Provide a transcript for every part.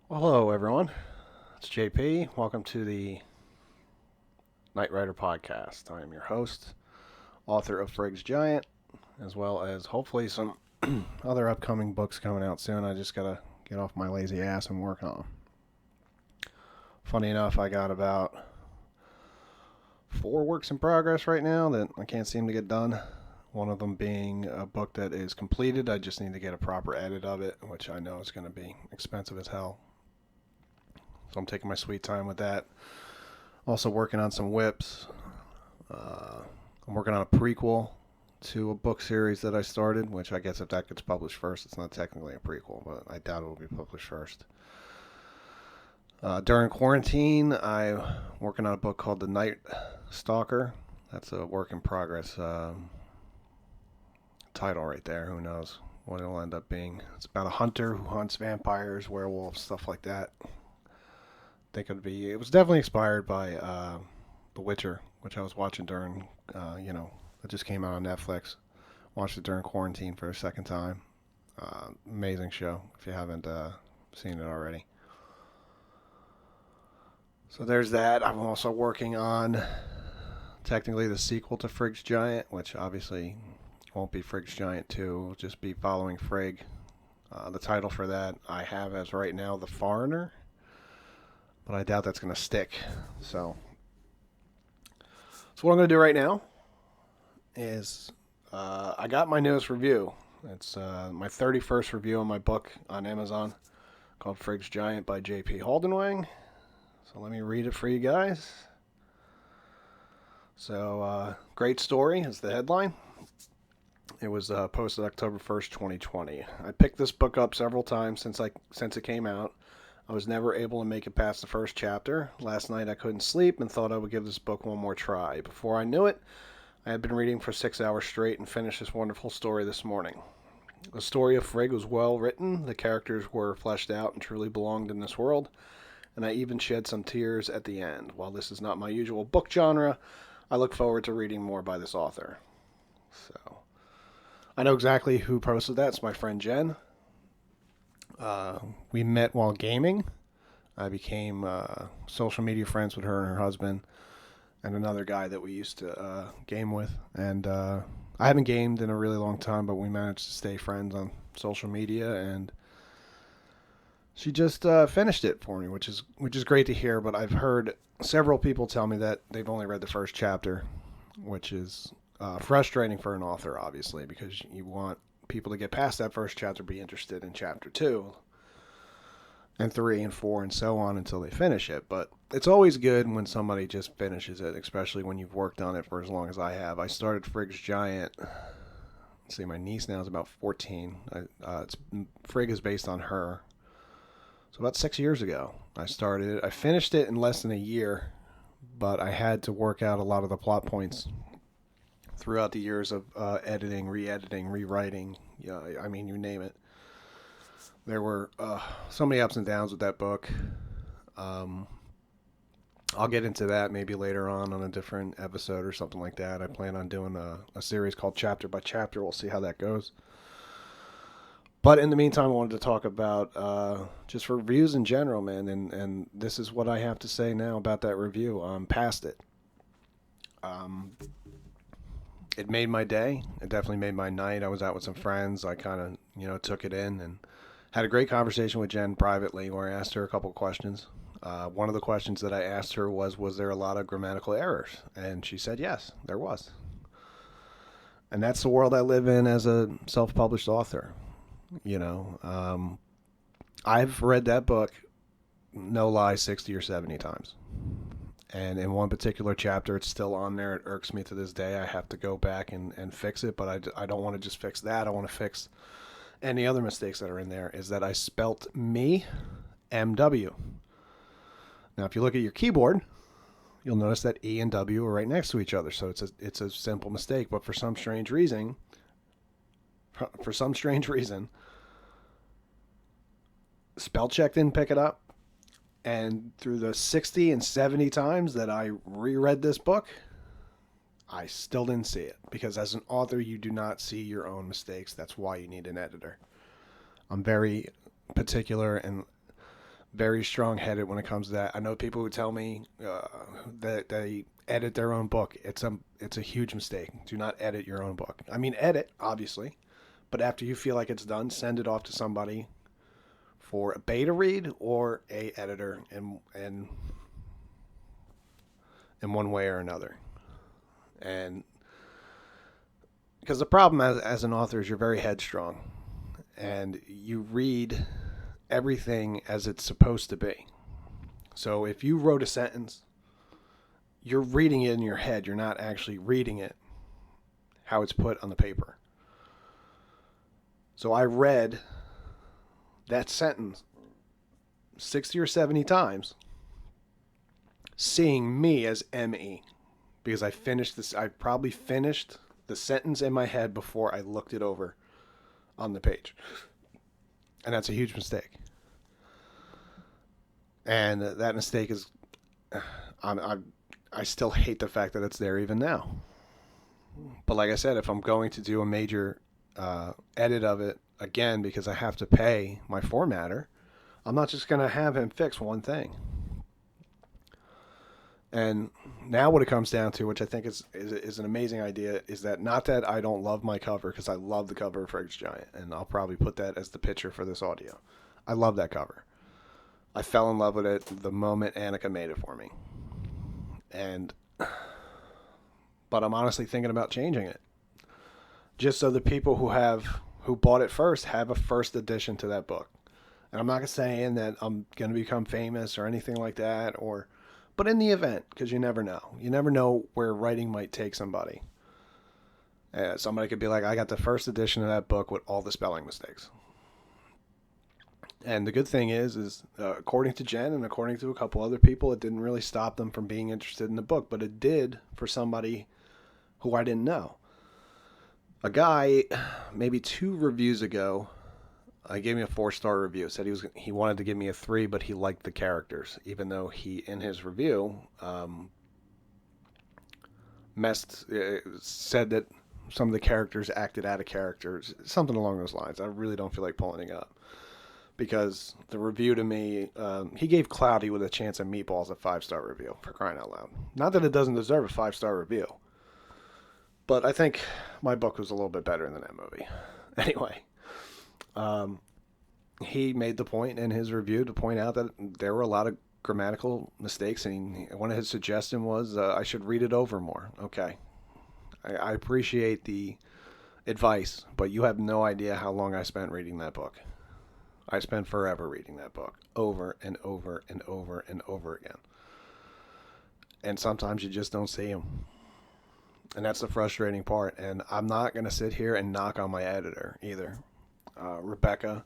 Well, hello, everyone. It's JP. Welcome to the Knight Rider podcast. I am your host, author of Frigg's Giant, as well as hopefully some other upcoming books coming out soon. I just gotta get off my lazy ass and work on them. Funny enough, I got about 4 works in progress right now that I can't seem to get done. One of them being a book that is completed. I just need to get a proper edit of it, which I know is going to be expensive as hell. So I'm taking my sweet time with that. Also working on some whips. I'm working on a prequel to a book series that I started, which I guess if that gets published first, it's not technically a prequel, but I doubt it will be published first. During quarantine, I'm working on a book called The Night Stalker. That's a work in progress title right there. Who knows what it'll end up being? It's about a hunter who hunts vampires, werewolves, stuff like that. I think it was definitely inspired by The Witcher, which I was watching during, it just came out on Netflix. Watched it during quarantine for a second time. Amazing show if you haven't seen it already. So there's that. I'm also working on technically the sequel to Frigg's Giant, which obviously won't be Frigg's Giant 2. It'll just be following Frigg. The title for that I have as right now The Foreigner, but I doubt that's going to stick. So what I'm going to do right now is I got my newest review. It's my 31st review on my book on Amazon called Frigg's Giant by J.P. Haldenwang. So let me read it for you guys. So, great story is the headline. It was posted October 1st, 2020. I picked this book up several times since it came out. I was never able to make it past the first chapter. Last night I couldn't sleep and thought I would give this book one more try. Before I knew it, I had been reading for 6 hours straight and finished this wonderful story this morning. The story of Frigg was well written, the characters were fleshed out and truly belonged in this world, and I even shed some tears at the end. While this is not my usual book genre, I look forward to reading more by this author. So, I know exactly who posted that. It's my friend Jen. We met while gaming. I became social media friends with her and her husband and another guy that we used to game with. And I haven't gamed in a really long time, but we managed to stay friends on social media. And she just finished it for me, which is great to hear. But I've heard several people tell me that they've only read the first chapter, which is frustrating for an author, obviously, because you want people to get past that first chapter, be interested in chapter 2 and 3 and 4 and so on until they finish it. But it's always good when somebody just finishes it, especially when you've worked on it for as long as I have. I started Frigg's Giant. Let's see, my niece now is about 14. Frigg is based on her. So about 6 years ago, I started it. I finished it in less than a year, but I had to work out a lot of the plot points throughout the years of editing, re-editing, rewriting. Yeah, I mean, you name it. There were so many ups and downs with that book. I'll get into that maybe later on a different episode or something like that. I plan on doing a series called Chapter by Chapter. We'll see how that goes. But in the meantime, I wanted to talk about just reviews in general, man. And this is what I have to say now about that review. I'm past it. It made my day. It definitely made my night. I was out with some friends. I kind of, took it in and had a great conversation with Jen privately where I asked her a couple questions. One of the questions that I asked her was there a lot of grammatical errors? And she said, yes, there was. And that's the world I live in as a self-published author. I've read that book, no lie, 60 or 70 times. And in one particular chapter, it's still on there. It irks me to this day. I have to go back and fix it, but I don't want to just fix that. I want to fix any other mistakes that are in there. Is that I spelt me, MW. Now, if you look at your keyboard, you'll notice that E and W are right next to each other. So it's a simple mistake. But for some strange reason, spell check didn't pick it up. And through the 60 and 70 times that I reread this book, I still didn't see it. Because as an author, you do not see your own mistakes. That's why you need an editor. I'm very particular and very strong-headed when it comes to that. I know people who tell me that they edit their own book. It's a huge mistake. Do not edit your own book. I mean, edit obviously, but after you feel like it's done, send it off to somebody for a beta read or a editor in one way or another. And because the problem as an author is you're very headstrong and you read everything as it's supposed to be. So if you wrote a sentence, you're reading it in your head. You're not actually reading it how it's put on the paper. So I read that sentence 60 or 70 times, seeing me as M.E. because I probably finished the sentence in my head before I looked it over on the page. And that's a huge mistake. And that mistake is, I still hate the fact that it's there even now. But like I said, if I'm going to do a major edit of it again because I have to pay my formatter, I'm not just going to have him fix one thing. And now what it comes down to, which I think is an amazing idea, is that not that I don't love my cover, because I love the cover of Frank's Giant, and I'll probably put that as the picture for this audio. I love that cover. I fell in love with it the moment Annika made it for me. But I'm honestly thinking about changing it. Just so the people who bought it first have a first edition to that book. And I'm not saying that I'm going to become famous or anything like that, but in the event, because you never know. You never know where writing might take somebody. Somebody could be like, I got the first edition of that book with all the spelling mistakes. And the good thing is according to Jen and according to a couple other people, it didn't really stop them from being interested in the book, but it did for somebody who I didn't know. A guy, maybe 2 reviews ago, gave me a 4-star review. Said he wanted to give me a 3, but he liked the characters, even though he, in his review, said that some of the characters acted out of character, something along those lines. I really don't feel like pulling it up. Because the review to me, he gave Cloudy with a Chance of Meatballs a 5-star review, for crying out loud. Not that it doesn't deserve a 5-star review, but I think my book was a little bit better than that movie. Anyway, he made the point in his review to point out that there were a lot of grammatical mistakes, and one of his suggestions was I should read it over more. Okay, I appreciate the advice, but you have no idea how long I spent reading that book. I spent forever reading that book over and over and over and over again. And sometimes you just don't see them. And that's the frustrating part. And I'm not going to sit here and knock on my editor either. Rebecca,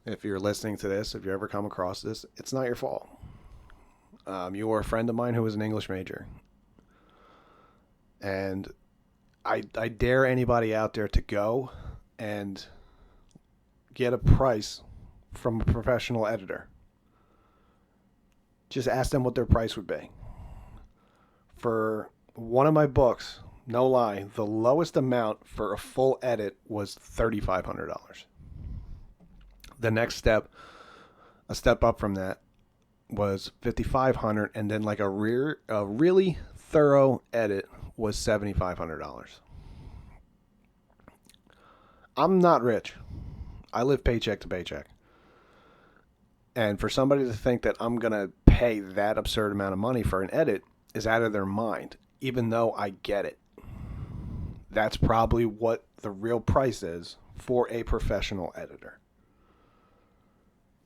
if you're listening to this, if you ever come across this, it's not your fault. You were a friend of mine who was an English major. And I dare anybody out there to go and get a price from a professional editor. Just ask them what their price would be. For one of my books, no lie, the lowest amount for a full edit was $3,500. The next step, a step up from that, was $5,500, and then like a really thorough edit was $7,500. I'm not rich. I live paycheck to paycheck. And for somebody to think that I'm going to pay that absurd amount of money for an edit is out of their mind, even though I get it. That's probably what the real price is for a professional editor.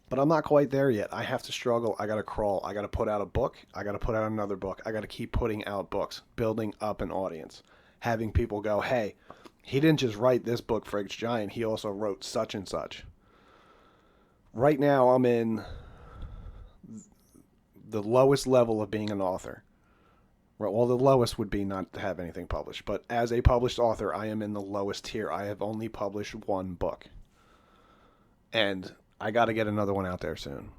But I'm not quite there yet. I have to struggle. I got to crawl. I got to put out a book. I got to put out another book. I got to keep putting out books, building up an audience, having people go, hey, he didn't just write this book, Frank's Giant. He also wrote such and such. Right now, I'm in the lowest level of being an author. Well, the lowest would be not to have anything published. But as a published author, I am in the lowest tier. I have only published 1 book. And I got to get another one out there soon.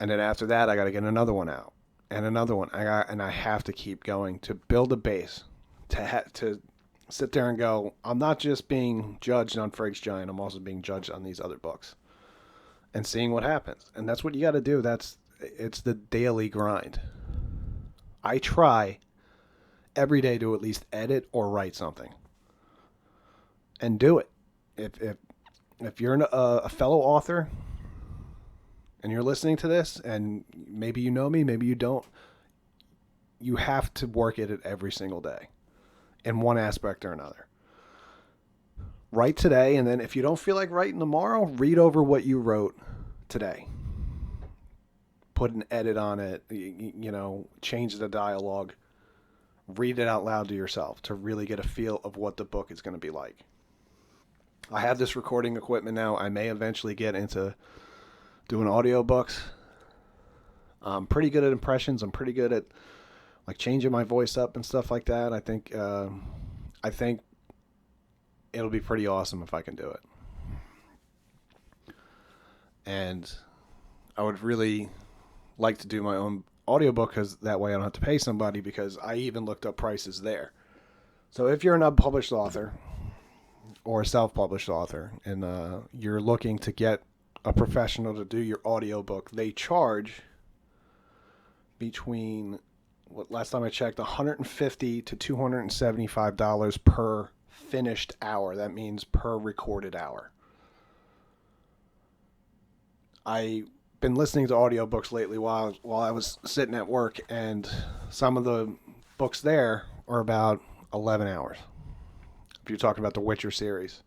And then after that, I got to get another one out. And another one. And I have to keep going to build a base. To sit there and go, I'm not just being judged on Frank's Giant, I'm also being judged on these other books. and seeing what happens. And that's what you got to do. It's the daily grind. I try every day to at least edit or write something, and do it. If you're a fellow author and you're listening to this, and maybe you know me, maybe you don't, you have to work at it every single day in one aspect or another. Write today, and then if you don't feel like writing tomorrow, read over what you wrote today. Put an edit on it, change the dialogue, read it out loud to yourself to really get a feel of what the book is going to be like. I have this recording equipment now. I may eventually get into doing audiobooks. I'm pretty good at impressions. I'm pretty good at like changing my voice up and stuff like that. I think it'll be pretty awesome if I can do it. And I would really like to do my own audiobook, because that way I don't have to pay somebody, because I even looked up prices there. So if you're an unpublished author or a self-published author, and you're looking to get a professional to do your audiobook, they charge between, last time I checked, $150 to $275 per finished hour. That means per recorded hour. I've been listening to audiobooks lately while I was sitting at work, and some of the books there are about 11 hours. If you're talking about the Witcher series,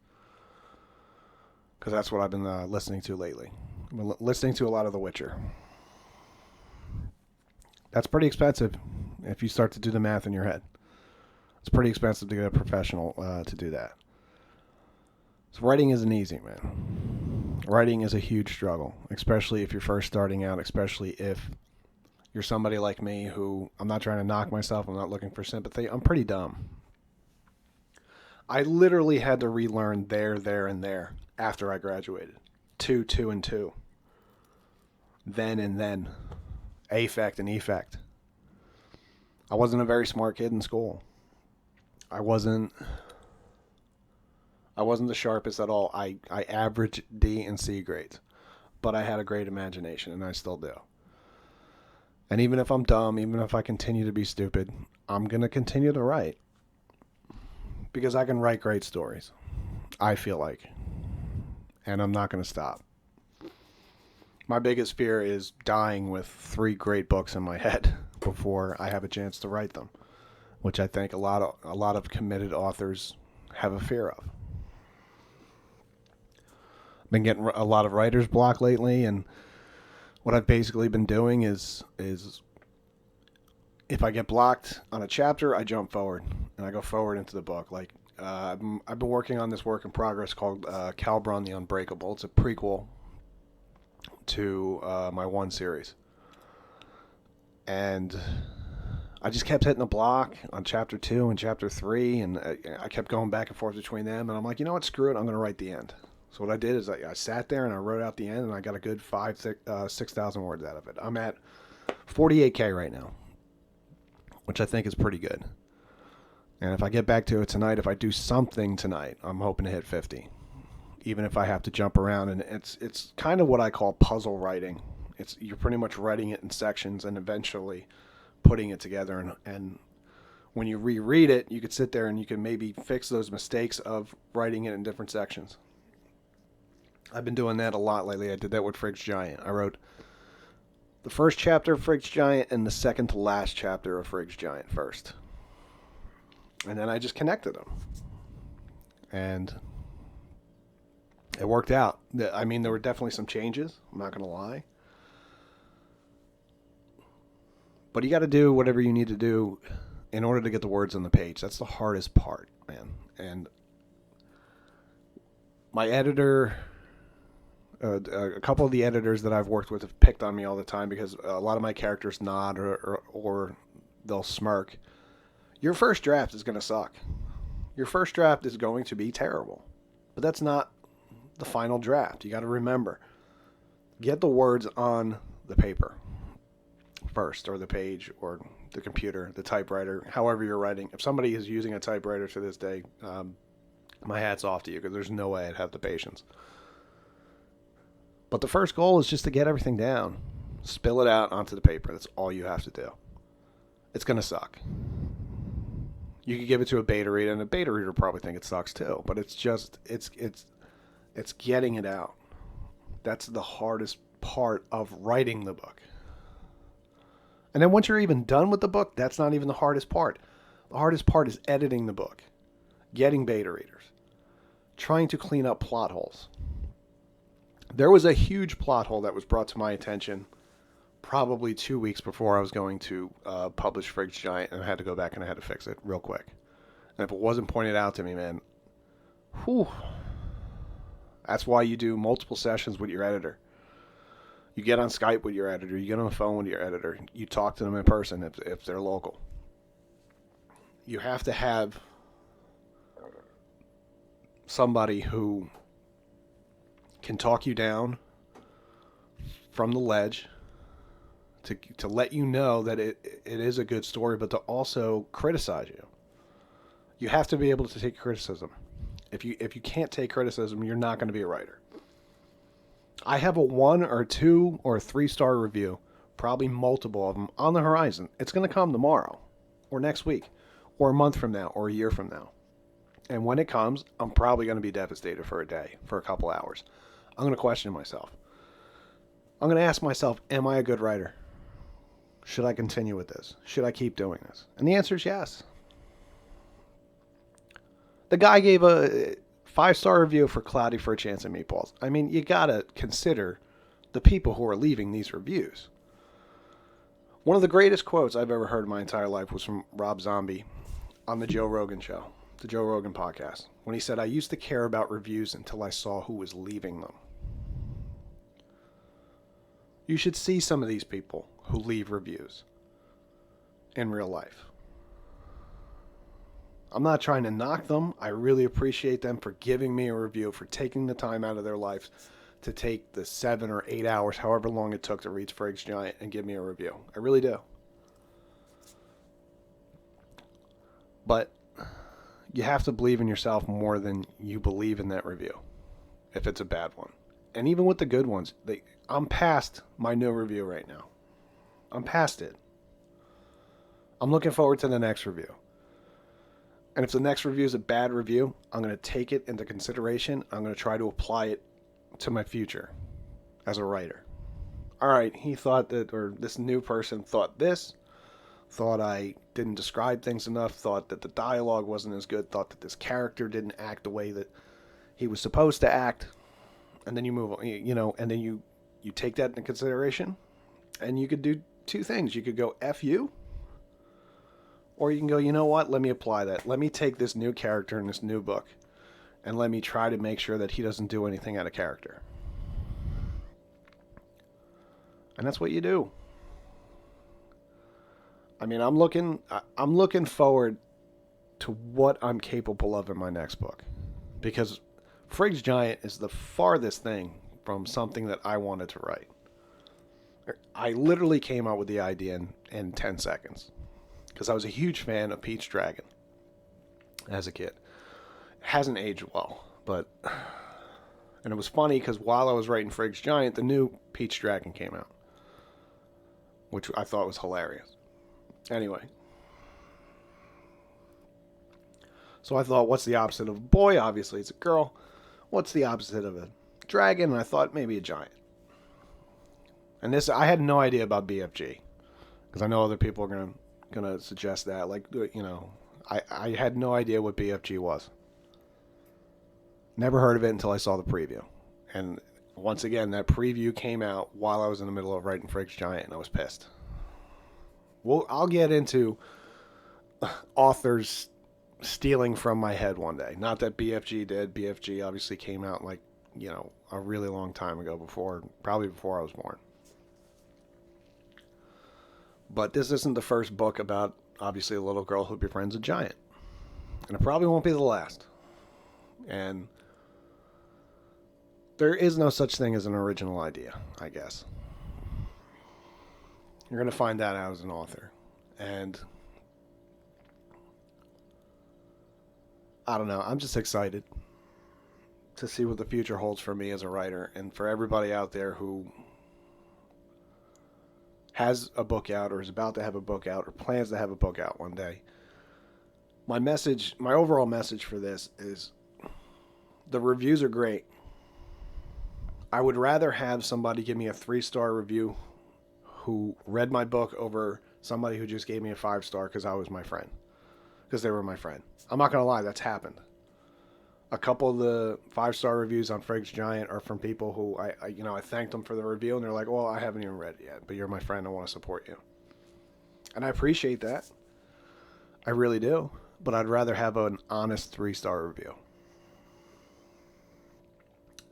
because that's what I've been listening to lately. I've been listening to a lot of The Witcher. That's pretty expensive if you start to do the math in your head. It's pretty expensive to get a professional to do that. So writing isn't easy, man. Writing is a huge struggle, especially if you're first starting out, especially if you're somebody like me who, I'm not trying to knock myself, I'm not looking for sympathy, I'm pretty dumb. I literally had to relearn there, and there after I graduated. Two, and two. Then and then. Affect and effect. I wasn't a very smart kid in school. I wasn't the sharpest at all. I averaged D and C grades. But I had a great imagination, and I still do. And even if I'm dumb, even if I continue to be stupid, I'm going to continue to write. Because I can write great stories, I feel like. And I'm not going to stop. My biggest fear is dying with 3 great books in my head before I have a chance to write them, which I think a lot of committed authors have a fear of. I've been getting a lot of writer's block lately, and what I've basically been doing is if I get blocked on a chapter, I jump forward and I go forward into the book. Like I've been working on this work in progress called Calbron the Unbreakable. It's a prequel to my 1 series, and I just kept hitting the block on chapter 2 and chapter 3, and I kept going back and forth between them. And I'm like, you know what? Screw it. I'm going to write the end. So what I did is I sat there and I wrote out the end, and I got a good 6,000 words out of it. I'm at 48K right now, which I think is pretty good. And if I get back to it tonight, if I do something tonight, I'm hoping to hit 50. Even if I have to jump around, and it's kind of what I call puzzle writing. You're pretty much writing it in sections and eventually putting it together. And when you reread it, you could sit there and you can maybe fix those mistakes of writing it in different sections. I've been doing that a lot lately. I did that with Frigg's Giant. I wrote the first chapter of Frigg's Giant and the second to last chapter of Frigg's Giant first. And then I just connected them. And it worked out. I mean, there were definitely some changes. I'm not going to lie. But you got to do whatever you need to do in order to get the words on the page. That's the hardest part, man. And my editor, a couple of the editors that I've worked with have picked on me all the time because a lot of my characters nod or they'll smirk. Your first draft is going to suck. Your first draft is going to be terrible. But that's not the final draft. You got to remember, get the words on the paper first, or the page, or the computer, the typewriter, however you're writing. If somebody is using a typewriter to this day, my hat's off to you, because there's no way I'd have the patience. But the first goal is just to get everything down. Spill it out onto the paper. That's all you have to do. It's going to suck. You could give it to a beta reader, and a beta reader will probably think it sucks too. But it's just, it's getting it out. That's the hardest part of writing the book. And then once you're even done with the book, that's not even the hardest part. The hardest part is editing the book, getting beta readers, trying to clean up plot holes. There was a huge plot hole that was brought to my attention probably 2 weeks before I was going to publish Frigg's Giant, and I had to go back and I had to fix it real quick. And if it wasn't pointed out to me, man, whew, that's why you do multiple sessions with your editor. You get on Skype with your editor. You get on the phone with your editor. You talk to them in person if they're local. You have to have somebody who can talk you down from the ledge to let you know that it is a good story, but to also criticize you. You have to be able to take criticism. If you can't take criticism, you're not going to be a writer. I have a 1 or 2 or 3-star review, probably multiple of them, on the horizon. It's going to come tomorrow or next week or a month from now or a year from now. And when it comes, I'm probably going to be devastated for a day, for a couple hours. I'm going to question myself. I'm going to ask myself, am I a good writer? Should I continue with this? Should I keep doing this? And the answer is yes. The guy gave a 5-star review for Cloudy for a Chance at Meatballs. I mean, you got to consider the people who are leaving these reviews. One of the greatest quotes I've ever heard in my entire life was from Rob Zombie on the Joe Rogan show, the Joe Rogan podcast, when he said, I used to care about reviews until I saw who was leaving them. You should see some of these people who leave reviews in real life. I'm not trying to knock them. I really appreciate them for giving me a review, for taking the time out of their life to take the 7 or 8 hours, however long it took to read Frigg's Giant, and give me a review. I really do. But you have to believe in yourself more than you believe in that review, if it's a bad one. And even with the good ones, I'm past my new review right now. I'm past it. I'm looking forward to the next review. And if the next review is a bad review, I'm going to take it into consideration. I'm going to try to apply it to my future as a writer. All right, he thought that, or this new person thought this, thought I didn't describe things enough, thought that the dialogue wasn't as good, thought that this character didn't act the way that he was supposed to act. And then you move on, and then you take that into consideration, and you could do 2 things. You could go F you, or you can go, you know what, let me apply that. Let me take this new character in this new book, and let me try to make sure that he doesn't do anything out of character. And that's what you do. I mean, I'm looking forward to what I'm capable of in my next book, because Frigg's Giant is the farthest thing from something that I wanted to write. I literally came up with the idea in 10 seconds, because I was a huge fan of Pete's Dragon as a kid. It hasn't aged well, and it was funny because while I was writing Frigg's Giant, the new Pete's Dragon came out, which I thought was hilarious. Anyway, so I thought, what's the opposite of a boy? Obviously, it's a girl. What's the opposite of a dragon? And I thought maybe a giant. And this, I had no idea about BFG, because I know other people are gonna suggest that. Like, I had no idea what BFG was. Never heard of it until I saw the preview. And once again, that preview came out while I was in the middle of writing Frigg's Giant, and I was pissed. Well, I'll get into authors stealing from my head one day. Not that BFG did. BFG obviously came out a really long time ago, probably before I was born. But this isn't the first book about, obviously, a little girl who befriends a giant. And it probably won't be the last. And there is no such thing as an original idea, I guess. You're going to find that out as an author. And I don't know. I'm just excited to see what the future holds for me as a writer, and for everybody out there who has a book out or is about to have a book out or plans to have a book out one day. My overall message for this is the reviews are great. I would rather have somebody give me a 3-star review who read my book over somebody who just gave me a 5-star because I was my friend. Because they were my friend. I'm not going to lie, that's happened. A couple of the 5-star reviews on Frank's Giant are from people who I thanked them for the review, and they're like, well, I haven't even read it yet, but you're my friend, I want to support you. And I appreciate that. I really do. But I'd rather have an honest 3-star review.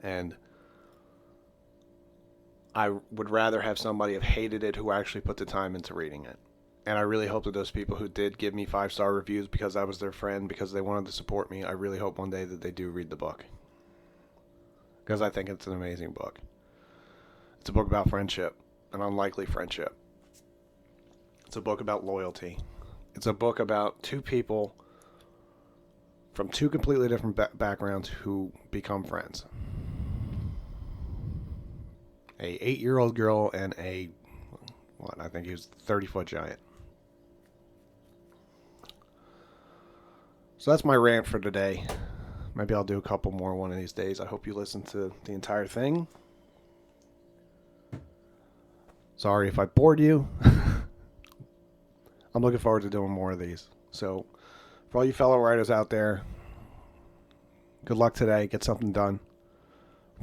And I would rather have somebody have hated it who actually put the time into reading it. And I really hope that those people who did give me 5-star reviews because I was their friend, because they wanted to support me, I really hope one day that they do read the book. Because I think it's an amazing book. It's a book about friendship, an unlikely friendship. It's a book about loyalty. It's a book about two people from two completely different backgrounds who become friends. A 8-year-old girl and I think he was a 30-foot giant. So that's my rant for today. Maybe I'll do a couple more one of these days. I hope you listen to the entire thing. Sorry if I bored you. I'm looking forward to doing more of these. So for all you fellow writers out there, good luck today. Get something done.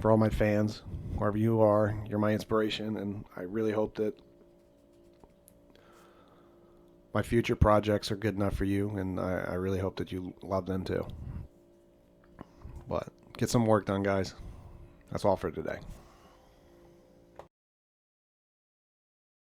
For all my fans, wherever you are, you're my inspiration, and I really hope that my future projects are good enough for you, and I really hope that you love them too. But get some work done, guys. That's all for today.